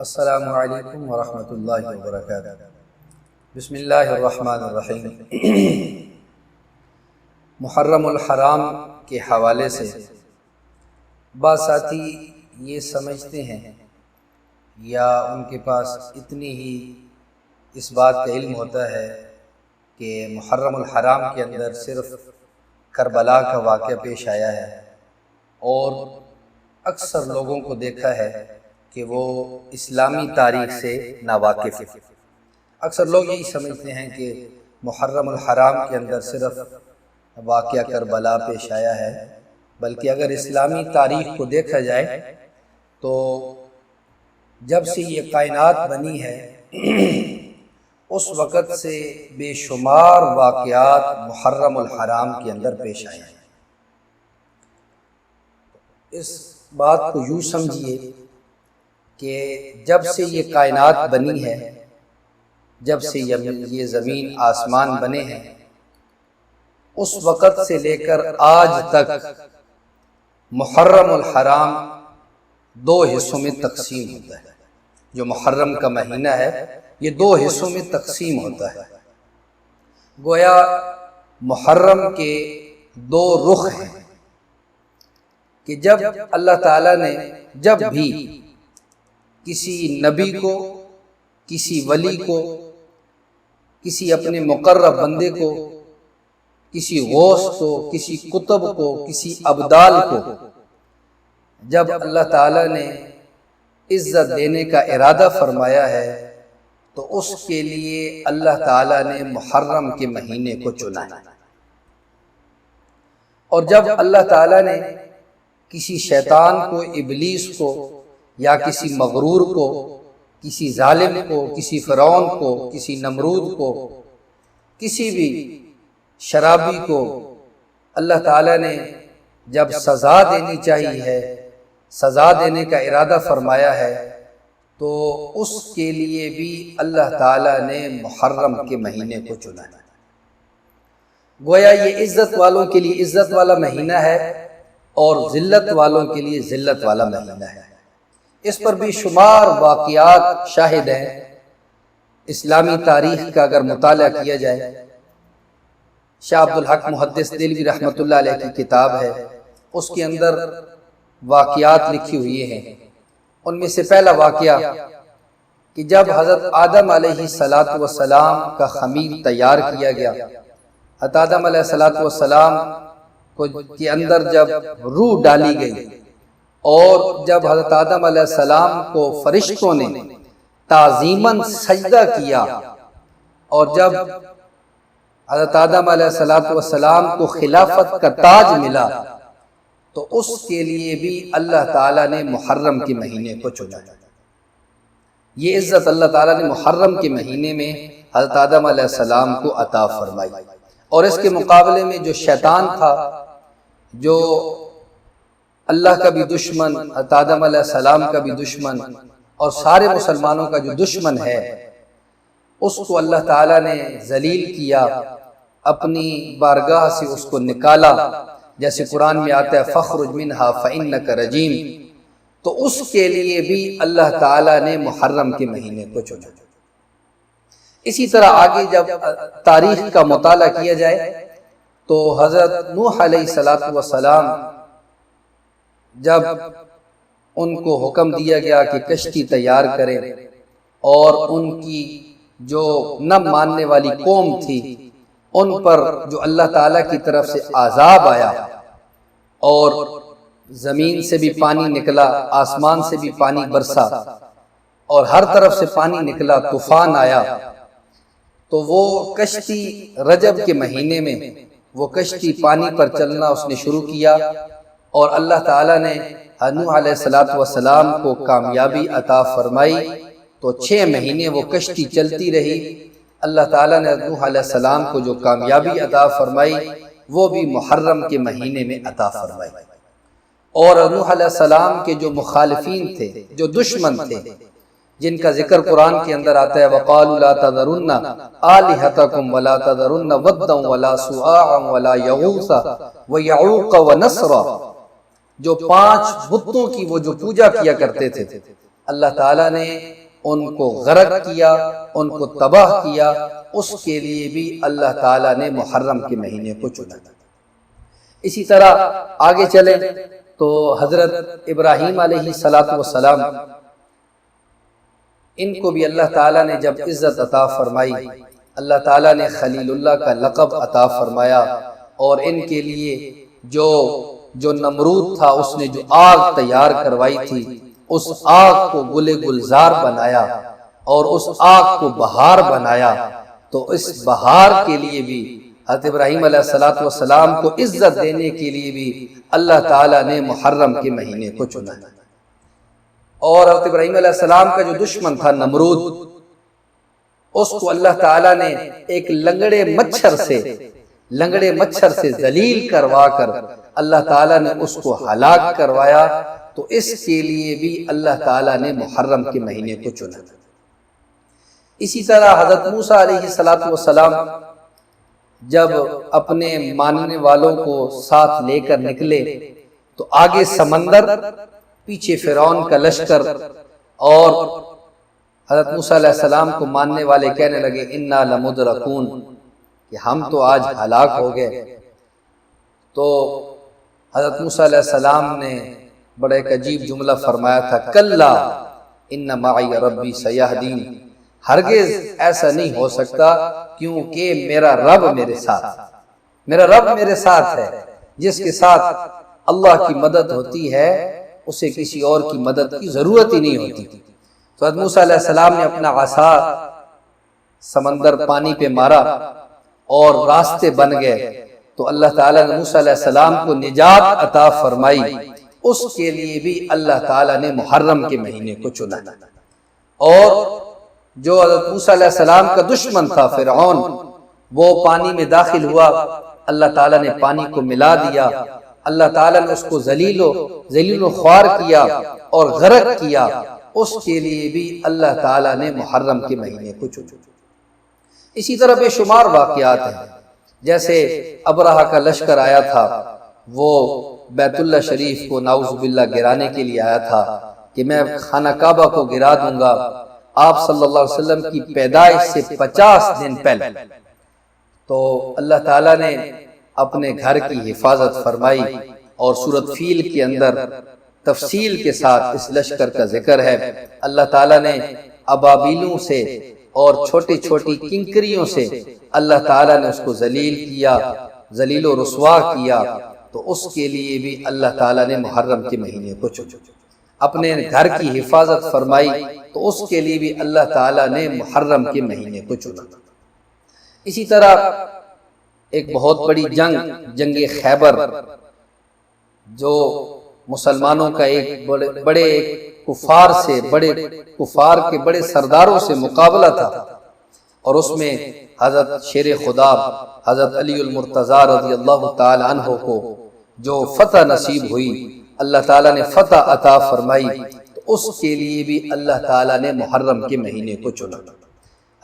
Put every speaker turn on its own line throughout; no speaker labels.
السلام علیکم ورحمۃ اللہ وبرکاتہ۔ بسم اللہ الرحمن الرحیم۔ محرم الحرام کے حوالے سے بعض ساتھی یہ سمجھتے ہیں یا ان کے پاس اتنی ہی اس بات کا علم ہوتا ہے کہ محرم الحرام کے اندر صرف کربلا کا واقعہ پیش آیا ہے، اور اکثر لوگوں کو دیکھا ہے کہ وہ اسلامی تاریخ سے ناواقف ہیں۔ اکثر لوگ یہی سمجھتے ہیں کہ محرم الحرام کے اندر صرف واقعہ کربلا پیش آیا ہے، بلکہ اگر اسلامی تاریخ کو دیکھا جائے تو جب سے یہ کائنات بنی ہے اس وقت سے بے شمار واقعات محرم الحرام کے اندر پیش آئے ہیں۔ اس بات کو یوں سمجھیے کہ جب سے یہ کائنات بنی ہے، جب سے یہ زمین آسمان بنے ہیں، اس وقت سے لے کر آج تک محرم الحرام دو حصوں میں تقسیم ہوتا ہے۔ جو محرم کا مہینہ ہے یہ دو حصوں میں تقسیم ہوتا ہے۔ گویا محرم کے دو رخ ہیں کہ جب اللہ تعالیٰ نے جب بھی کسی نبی کو، کسی ولی کو، کسی اپنے مقرب بندے کو، کسی غوث کو، کسی کتب کو، کسی ابدال کو جب اللہ تعالیٰ نے عزت دینے کا ارادہ فرمایا ہے تو اس کے لیے اللہ تعالیٰ نے محرم کے مہینے کو چنا ہے۔ اور جب اللہ تعالیٰ نے کسی شیطان کو، ابلیس کو، یا کسی مغرور کو، کسی ظالم کو، کسی فرعون کو، کسی نمرود کو، کسی بھی شرابی کو اللہ تعالیٰ نے جب سزا دینی چاہیے ہے، سزا دینے کا ارادہ فرمایا ہے، تو اس کے لیے بھی اللہ تعالیٰ نے محرم کے مہینے کو چنا ہے۔ گویا یہ عزت والوں کے لیے عزت والا مہینہ ہے اور ذلت والوں کے لیے ذلت والا مہینہ ہے۔ اس پر بھی شمار واقعات شاہد ہیں۔ اسلامی تاریخ کا اگر مطالعہ کیا جائے، شاہ عبدالحق محدث دہلوی رحمۃ اللہ علیہ کی کتاب ہے، اس کے اندر واقعات لکھی ہوئی ہیں۔ ان میں سے پہلا واقعہ کہ جب حضرت آدم علیہ السلام کا خمیر تیار کیا گیا، حضرت آدم علیہ السلام کے اندر جب روح ڈالی گئی اور جب حضرت آدم علیہ السلام کو فرشتوں نے تعظیماً سجدہ کیا، اور جب حضرت آدم علیہ السلام کو خلافت کا تاج ملا، تو اس کے لیے بھی اللہ تعالیٰ نے محرم کے مہینے کو چنا۔ یہ عزت اللہ تعالیٰ نے محرم کے مہینے میں حضرت آدم علیہ السلام کو عطا فرمائی۔ اور اس کے مقابلے میں جو شیطان تھا، جو اللہ کا بھی دشمن، حضرت آدم علیہ السلام کا بھی دشمن، اور سارے مسلمانوں کا جو دشمن ہے، اس کو اللہ تعالیٰ نے ذلیل کیا، اپنی بارگاہ سے اس کو نکالا، جیسے قرآن میں آتا ہے فَاخْرُجْ مِنْهَا فَإِنَّكَ رَجِيمٌ۔ تو اس کے لیے بھی اللہ تعالیٰ نے محرم کے مہینے کو چنا۔ اسی طرح آگے جب تاریخ کا مطالعہ کیا جائے تو حضرت نوح علیہ السلام جب ان کو حکم دیا گیا کہ کشتی تیار کریں، اور ان کی جو نہ ماننے والی قوم تھی ان پر جو اللہ تعالیٰ کی طرف سے عذاب آیا، اور زمین سے بھی پانی نکلا، آسمان سے بھی پانی برسا، اور ہر طرف سے پانی نکلا، طوفان آیا، تو وہ کشتی رجب کے مہینے میں وہ کشتی پانی پر چلنا اس نے شروع کیا، اور اللہ تعالیٰ نے نوح علیہ السلام کو کامیابی عطا فرمائی۔ تو 6 مہینے وہ کشتی چلتی رہی۔ اللہ تعالیٰ نے نوح علیہ السلام کو جو کامیابی عطا فرمائی وہ بھی محرم کے مہینے میں عطا فرمائی۔ اور نوح علیہ السلام کے جو مخالفین تھے، جو دشمن تھے، جن کا ذکر قرآن کے اندر آتا ہے وَقَالُوا لَا تَذَرُنَّ آلِهَتَكُمْ وَلَا تَذَرُنَّ وَدًّا وَلَا سُوَاعًا وَلَا يَغُوثَ وَيَعُوقَ وَنَسْرًا، جو 5 بتوں کی وہ جو پوجا کیا کرتے تھے، اللہ تعالیٰ نے ان کو غرق کیا، ان کو تباہ کیا، اس کے لیے بھی اللہ تعالیٰ نے محرم کے مہینے کو چنا۔ اسی طرح آگے چلیں تو حضرت ابراہیم علیہ السلام، ان کو بھی اللہ تعالیٰ نے جب عزت عطا فرمائی، اللہ تعالیٰ نے خلیل اللہ کا لقب عطا فرمایا، اور ان کے لیے جو نمرود تھا اس نے جو آگ تیار کروائی تھی، اس آگ کو گلے گلزار بنایا اور اس آگ کو بہار بنایا، تو اس بہار کے لیے بھی حضرت ابراہیم علیہ السلام کو عزت دینے کے لیے بھی اللہ تعالیٰ نے محرم کے مہینے کو چنا۔ اور حضرت ابراہیم علیہ السلام کا جو دشمن تھا نمرود، اس کو اللہ تعالیٰ نے ایک لنگڑے مچھر سے ذلیل کروا کر اللہ تعالیٰ نے اس کو ہلاک کروایا، تو اس کے لیے بھی اللہ تعالیٰ نے محرم کے مہینے کو چنا۔ اسی طرح حضرت موسیٰ علیہ السلام جب اپنے ماننے والوں کو ساتھ لے کر نکلے تو آگے سمندر، پیچھے فرعون کا لشکر، اور حضرت موسیٰ علیہ السلام کو ماننے والے کہنے لگے انا لمدرکون، کہ ہم تو آج ہلاک ہو گئے۔ تو حضرت موسیٰ علیہ السلام نے بڑا ایک عجیب جملہ فرمایا تھا، کلا ان معی ربی سیہدین، ہرگز ایسا نہیں ہو سکتا کیونکہ میرا رب میرے ساتھ ہے۔ جس کے ساتھ اللہ کی مدد ہوتی ہے اسے کسی اور کی مدد کی ضرورت ہی نہیں ہوتی۔ تو حضرت موسیٰ علیہ السلام نے اپنا عصا سمندر پانی پہ مارا اور راستے بن گئے، تو اللہ تعالیٰ نے موسیٰ علیہ السلام کو نجات عطا فرمائی، اس کے لیے بھی اللہ تعالیٰ نے محرم کے مہینے کو چنا۔ اور جو حضرت موسیٰ علیہ السلام کا دشمن تھا فرعون، وہ پانی میں داخل ہوا، اللہ تعالیٰ نے پانی کو ملا دیا، اللہ تعالیٰ نے اس کو ذلیل و خوار کیا اور غرق کیا، اس کے لیے بھی اللہ تعالیٰ نے محرم کے مہینے کو چنا۔ اسی طرح بے شمار واقعات ہیں، جیسے ابرہہ کا لشکر آیا تھا، وہ بیت اللہ شریف کو نعوذ باللہ گرانے کے لیے آیا تھا کہ میں خانہ کعبہ کو گرا دوں گا، آپ صلی اللہ علیہ وسلم کی پیدائش سے 50 دن پہلے۔ تو اللہ تعالیٰ نے اپنے گھر کی حفاظت فرمائی، اور سورۃ فیل کے اندر تفصیل کے ساتھ اس لشکر کا ذکر ہے۔ اللہ تعالیٰ نے ابابیلوں سے اور چھوٹی چھوٹی کنکریوں سے اللہ تعالیٰ نے اس کو ذلیل و رسوا کیا، تو اس کے لیے بھی اللہ تعالیٰ نے محرم کے مہینے کو چنا۔ اپنے گھر کی حفاظت فرمائی، تو اس کے لیے بھی اللہ تعالیٰ نے محرم کے مہینے کو چنا۔ اسی طرح ایک بہت بڑی جنگ خیبر، جو مسلمانوں کا ایک بڑے کفار کے بڑے سرداروں سے مقابلہ تھا، اور اس میں حضرت شیر خدا حضرت علی المرتضیٰ رضی اللہ تعالی عنہ کو جو فتح نصیب ہوئی، اللہ تعالیٰ نے فتح عطا فرمائی، تو اس کے لیے بھی اللہ تعالیٰ نے محرم کے مہینے کو چنا۔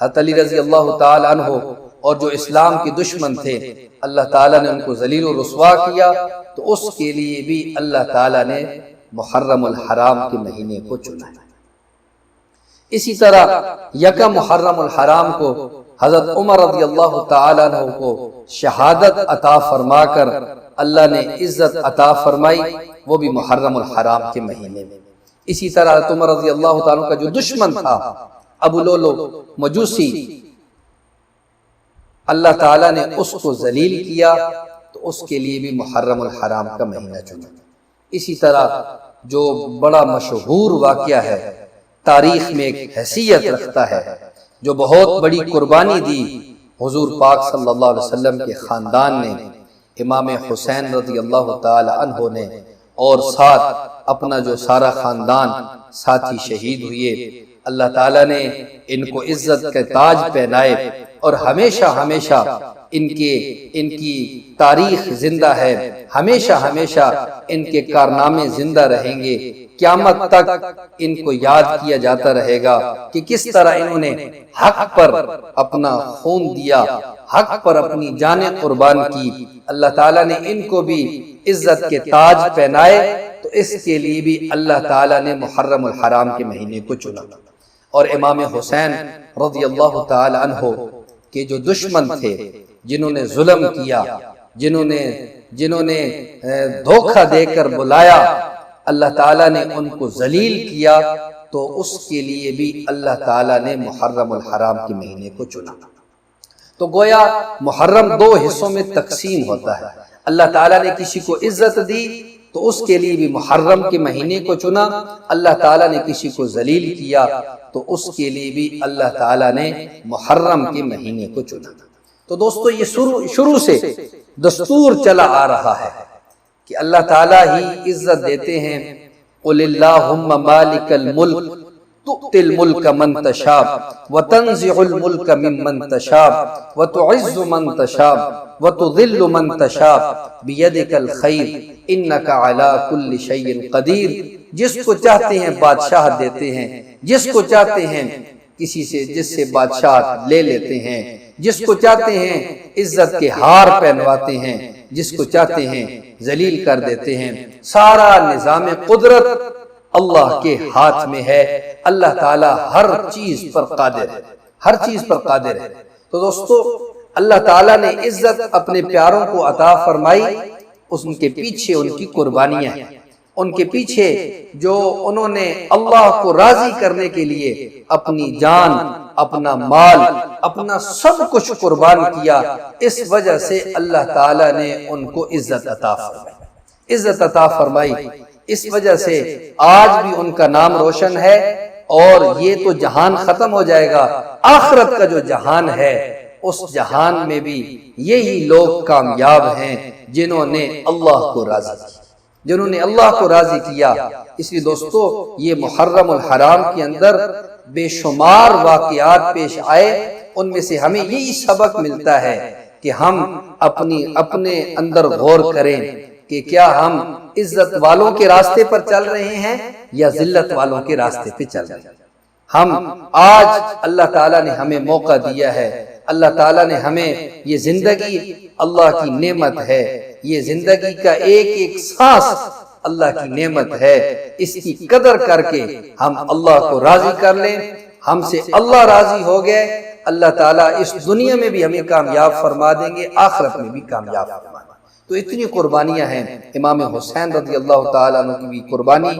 حضرت علی رضی اللہ تعالی عنہ اور جو اسلام کے دشمن تھے، اللہ تعالیٰ نے ان کو ذلیل و رسوا کیا، تو اس کے لیے بھی اللہ تعالیٰ نے محرم الحرام کے مہینے کو چنا۔ اسی طرح یکم محرم الحرام کو حضرت عمر رضی اللہ تعالیٰ عنہ کو شہادت عطا فرما کر اللہ نے عزت عطا فرمائی، وہ بھی محرم الحرام کے مہینے میں۔ اسی طرح حضرت عمر رضی اللہ تعالیٰ عنہ کا جو دشمن تھا ابو لولو مجوسی، اللہ تعالیٰ نے اس کو ذلیل کیا، تو اس کے لیے بھی محرم الحرام کا مہینہ چنا۔ اسی طرح جو بڑا مشہور واقعہ ہے، تاریخ میں ایک حیثیت رکھتا ہے، جو بہت بڑی قربانی دی حضور پاک صلی اللہ علیہ وسلم کے خاندان نے، امام حسین رضی اللہ تعالی عنہ نے، اور ساتھ اپنا جو سارا خاندان ساتھی شہید ہوئے، اللہ تعالیٰ نے ان کو عزت کے تاج پہنائے، اور ہمیشہ ہمیشہ ان کی تاریخ زندہ ہے، ہمیشہ ہمیشہ ان کے کارنامے زندہ رہیں گے، قیامت تک ان کو یاد کیا جاتا رہے گا کہ کس طرح انہوں نے حق پر اپنا خون دیا، حق پر اپنی جانیں قربان کی۔ اللہ تعالیٰ نے ان کو بھی عزت کے تاج پہنائے، تو اس کے لیے بھی اللہ تعالیٰ نے محرم الحرام کے مہینے کو چنا۔ اور امام حسین رضی اللہ تعالی عنہ کے جو دشمن تھے، جنہوں نے ظلم کیا، جنہوں نے دھوکہ دے کر بلایا، اللہ تعالیٰ نے ان کو ذلیل کیا، تو اس کے لیے بھی اللہ تعالیٰ نے محرم الحرام کے مہینے کو چنا۔ تو گویا محرم دو حصوں میں تقسیم ہوتا ہے۔ اللہ تعالیٰ نے کسی کو عزت دی تو اس کے لیے بھی محرم کے مہینے کو چنا، اللہ تعالیٰ نے کسی کو ذلیل کیا تو اس کے لیے بھی اللہ تعالیٰ نے محرم کے مہینے کو چنا۔ تو دوستو یہ شروع سے دستور چلا آ رہا ہے کہ اللہ تعالیٰ ہی عزت دیتے ہیں۔ قُلِ اللَّهُمَّ مَالِكَ الْمُلْكِ تُؤْتِي الْمُلْكَ مَنْ تَشَاءُ وَتَنزِعُ الْمُلْكَ مِمَّنْ تَشَاءُ وَتُعِزُّ مَنْ تَشَاءُ وَتُذِلُّ مَنْ تَشَاءُ بِيَدِكَ الْخَيْرُ إِنَّكَ عَلَى كُلِّ شَيْءٍ قَدِيرٌ۔ جس کو چاہتے ہیں بادشاہ دیتے ہیں، جس کو چاہتے ہیں جس سے بادشاہ لے لیتے ہیں، جس کو چاہتے ہیں عزت کے ہار پہنواتے ہیں، جس کو چاہتے ہیں ذلیل کر دیتے ہیں۔ سارا نظام قدرت اللہ کے ہاتھ میں ہے۔ اللہ تعالیٰ ہر چیز پر قادر ہے، ہر چیز پر قادر ہے۔ تو دوستو اللہ تعالیٰ نے عزت اپنے پیاروں کو عطا فرمائی، ان کے پیچھے ان کی قربانیاں ہیں، ان کے پیچھے جو انہوں نے اللہ کو راضی کرنے کے لیے اپنی جان، اپنا مال، اپنا سب کچھ قربان کیا، اس وجہ سے اللہ تعالیٰ نے ان کو عزت عطا فرمائی، عزت عطا فرمائی۔ اس وجہ سے آج بھی ان کا نام روشن ہے، اور یہ تو جہان ختم ہو جائے گا، آخرت کا جو جہان ہے اس جہان میں بھی یہی لوگ کامیاب ہیں جنہوں نے اللہ کو راضی کیا، جنہوں نے اللہ کو راضی کیا۔ اس لیے دوستو یہ محرم الحرام کے اندر بے شمار واقعات پیش آئے، ان میں سے ہمیں یہی سبق ملتا ہے کہ ہم اپنے اندر غور کریں کہ کیا ہم عزت والوں کے راستے پر چل رہے ہیں یا ذلت والوں کے راستے پہ چل رہے ہیں۔ ہم آج اللہ تعالیٰ نے ہمیں موقع دیا ہے، اللہ تعالیٰ نے ہمیں یہ زندگی اللہ کی نعمت ہے، یہ زندگی کا ایک ایک سانس اللہ کی نعمت ہے، اس کی قدر کر کے ہم اللہ کو راضی کر لیں۔ ہم سے اللہ راضی ہو گئے، اللہ تعالیٰ اس دنیا میں بھی ہمیں کامیاب فرما دیں گے، آخرت میں بھی کامیاب فرما دیں گے۔ تو اتنی قربانیاں ہیں۔ امام حسین رضی اللہ تعالیٰ عنہ کی بھی قربانی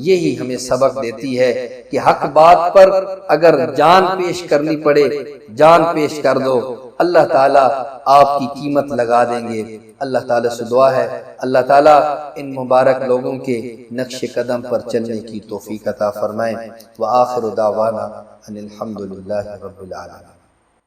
یہی ہمیں سبق دیتی ہے کہ حق بات پر اگر جان پیش کرنی پڑے، جان پیش کر دو، اللہ تعالیٰ آپ کی قیمت لگا دیں گے۔ اللہ تعالیٰ سے دعا ہے اللہ تعالیٰ ان مبارک لوگوں کے نقش قدم پر چلنے کی توفیق عطا فرمائیں۔ وآخر دعوانا ان الحمد للہ رب العالمین۔